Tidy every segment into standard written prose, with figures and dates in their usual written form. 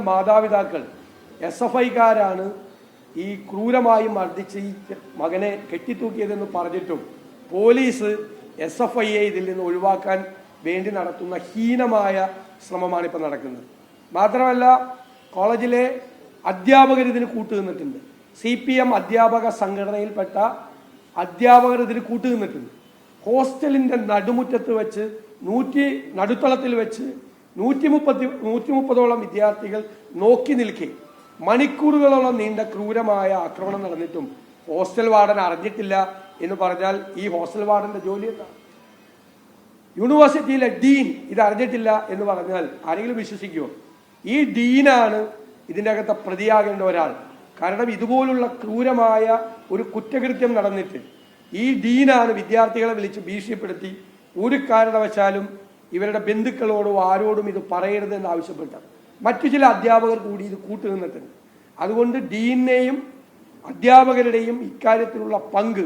മാതാപിതാക്കൾ SFIക്കാരാണ് ഈ ക്രൂരമായി മർദ്ദിച്ച് ഈ മകനെ കെട്ടിത്തൂക്കിയതെന്ന് പറഞ്ഞിട്ടും പോലീസ് SFIയെ ഇതിൽ നിന്ന് ഒഴിവാക്കാൻ വേണ്ടി നടത്തുന്ന ഹീനമായ ശ്രമമാണ് ഇപ്പോൾ നടക്കുന്നത്. മാത്രമല്ല കോളേജിലെ അധ്യാപകർ ഇതിന് കൂട്ടുനിന്നിട്ടുണ്ട്. CPM അധ്യാപക സംഘടനയിൽപ്പെട്ട അധ്യാപകർ ഇതിന് കൂട്ടുനിന്നിട്ടുണ്ട്. ഹോസ്റ്റലിൻ്റെ നടുമുറ്റത്ത് വെച്ച് നടുത്തളത്തിൽ വെച്ച് 130ഓളം വിദ്യാർത്ഥികൾ നോക്കി നിൽക്കെ മണിക്കൂറുകളോളം നീണ്ട ക്രൂരമായ ആക്രമണം നടന്നിട്ടും ഹോസ്റ്റൽ വാർഡൻ അറിഞ്ഞിട്ടില്ല എന്ന് പറഞ്ഞാൽ ഈ ഹോസ്റ്റൽ വാർഡന്റെ ജോലി എന്താണ്? യൂണിവേഴ്സിറ്റിയിലെ ഡീൻ ഇത് അറിഞ്ഞിട്ടില്ല എന്ന് പറഞ്ഞാൽ ആരെങ്കിലും വിശ്വസിക്കുമോ? ഈ ഡീനാണ് ഇതിൻ്റെ അകത്ത് പ്രതിയാകേണ്ട ഒരാൾ. കാരണം ഇതുപോലുള്ള ക്രൂരമായ ഒരു കുറ്റകൃത്യം നടന്നിട്ട് ഈ ഡീനാണ് വിദ്യാർത്ഥികളെ വിളിച്ച് ഭീഷണിപ്പെടുത്തി ഒരു കാരണവശാലും ഇവരുടെ ബന്ധുക്കളോടോ ആരോടും ഇത് പറയരുതെന്ന് ആവശ്യപ്പെട്ടത്. മറ്റു ചില അധ്യാപകർ കൂടി ഇത് കൂട്ടുനിന്നിട്ടുണ്ട്. അതുകൊണ്ട് ഡീനെയും അധ്യാപകരുടെയും ഇക്കാര്യത്തിലുള്ള പങ്ക്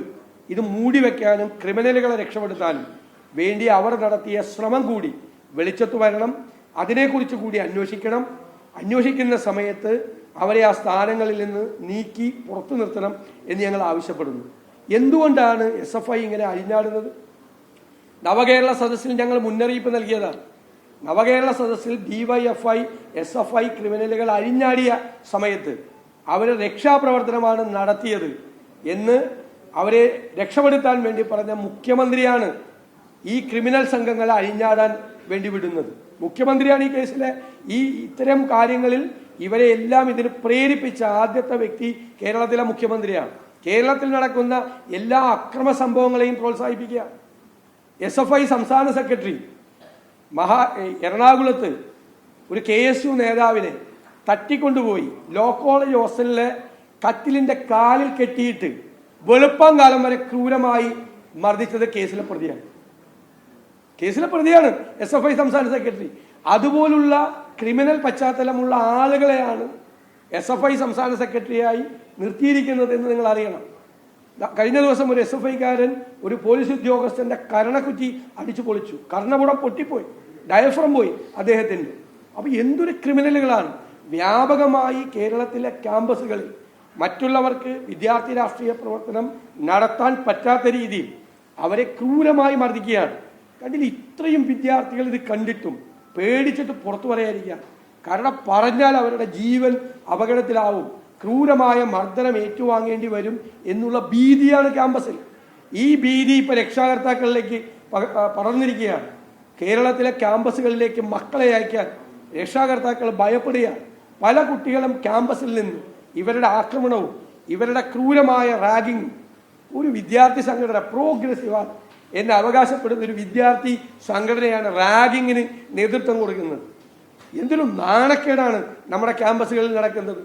ഇത് മൂടിവെക്കാനും ക്രിമിനലുകളെ രക്ഷപ്പെടുത്താനും വേണ്ടി അവർ നടത്തിയ ശ്രമം കൂടി വെളിച്ചത്ത് വരണം. അതിനെക്കുറിച്ച് കൂടി അന്വേഷിക്കണം. അന്വേഷിക്കുന്ന സമയത്ത് അവരെ ആ സ്ഥാനങ്ങളിൽ നിന്ന് നീക്കി പുറത്തു നിർത്തണം എന്ന് ഞങ്ങൾ ആവശ്യപ്പെടുന്നു. എന്തുകൊണ്ടാണ് SFI ഇങ്ങനെ അഴിഞ്ഞാടുന്നത്? നവകേരള സദസ്സിൽ ഞങ്ങൾ മുന്നറിയിപ്പ് നൽകിയതാണ്. നവകേരള സദസ്സിൽ DYFI SFI ക്രിമിനലുകൾ അഴിഞ്ഞാടിയ സമയത്ത് അവർ രക്ഷാപ്രവർത്തനമാണ് നടത്തിയത് എന്ന് അവരെ രക്ഷപ്പെടുത്താൻ വേണ്ടി പറഞ്ഞ മുഖ്യമന്ത്രിയാണ് ഈ ക്രിമിനൽ സംഘങ്ങളെ അഴിഞ്ഞാടാൻ വേണ്ടി വിടുന്നത്. മുഖ്യമന്ത്രിയാണ് ഈ കേസിലെ ഇത്തരം കാര്യങ്ങളിൽ ഇവരെ എല്ലാം ഇതിന് പ്രേരിപ്പിച്ച ആദ്യത്തെ വ്യക്തി കേരളത്തിലെ മുഖ്യമന്ത്രിയാണ്. കേരളത്തിൽ നടക്കുന്ന എല്ലാ അക്രമ സംഭവങ്ങളെയും പ്രോത്സാഹിപ്പിക്കുക. SFI സംസ്ഥാന സെക്രട്ടറി എറണാകുളത്ത് ഒരു KSU നേതാവിനെ തട്ടിക്കൊണ്ടുപോയി ലോ കോളേജ് ഹോസ്റ്റലിലെ കട്ടിലിന്റെ കാലിൽ കെട്ടിയിട്ട് വെളുപ്പം കാലം വരെ ക്രൂരമായി മർദ്ദിച്ചത് കേസിലെ പ്രതിയാണ് SFI സംസ്ഥാന സെക്രട്ടറി. അതുപോലുള്ള ക്രിമിനൽ പശ്ചാത്തലമുള്ള ആളുകളെയാണ് SFI സംസ്ഥാന സെക്രട്ടറിയായി നിർത്തിയിരിക്കുന്നത് എന്ന് നിങ്ങൾ അറിയണം. കഴിഞ്ഞ ദിവസം ഒരു SFIക്കാരൻ ഒരു പോലീസ് ഉദ്യോഗസ്ഥന്റെ കരണക്കുറ്റി അടിച്ചു പൊളിച്ചു. കർണപുടം പൊട്ടിപ്പോയി, ഡയഫ്രം പോയി അദ്ദേഹത്തിന്റെ. അപ്പൊ എന്തൊരു ക്രിമിനലുകളാണ്! വ്യാപകമായി കേരളത്തിലെ ക്യാമ്പസുകളിൽ മറ്റുള്ളവർക്ക് വിദ്യാർത്ഥി രാഷ്ട്രീയ പ്രവർത്തനം നടത്താൻ പറ്റാത്ത രീതിയിൽ അവരെ ക്രൂരമായി മർദ്ദിക്കുകയാണ്. കണ്ടില്ല, ഇത്രയും വിദ്യാർത്ഥികൾ ഇത് കണ്ടിട്ടും പേടിച്ചിട്ട് പുറത്തു പറയാതിരിക്കുകയാണ്. കാരണം പറഞ്ഞാൽ അവരുടെ ജീവൻ അപകടത്തിലാവും, ക്രൂരമായ മർദ്ദനം ഏറ്റുവാങ്ങേണ്ടി വരും എന്നുള്ള ഭീതിയാണ് ക്യാമ്പസിൽ. ഈ ഭീതി ഇപ്പൊ രക്ഷാകർത്താക്കളിലേക്ക് പടർന്നിരിക്കുകയാണ്. കേരളത്തിലെ ക്യാമ്പസുകളിലേക്ക് മക്കളെ അയക്കാൻ രക്ഷാകർത്താക്കൾ ഭയപ്പെടുകയാണ്. പല കുട്ടികളും ക്യാമ്പസിൽ നിന്ന് ഇവരുടെ ആക്രമണവും ഇവരുടെ ക്രൂരമായ റാഗിങ്ങും ഒരു വിദ്യാർത്ഥി സംഘടന പ്രോഗ്രസീവ് എന്ന് അവകാശപ്പെടുന്ന ഒരു വിദ്യാർത്ഥി സംഘടനയാണ് റാഗിങ്ങിന് നേതൃത്വം കൊടുക്കുന്നത്. എന്തിനും നാണക്കേടാണ് നമ്മുടെ ക്യാമ്പസുകളിൽ നടക്കുന്നത്.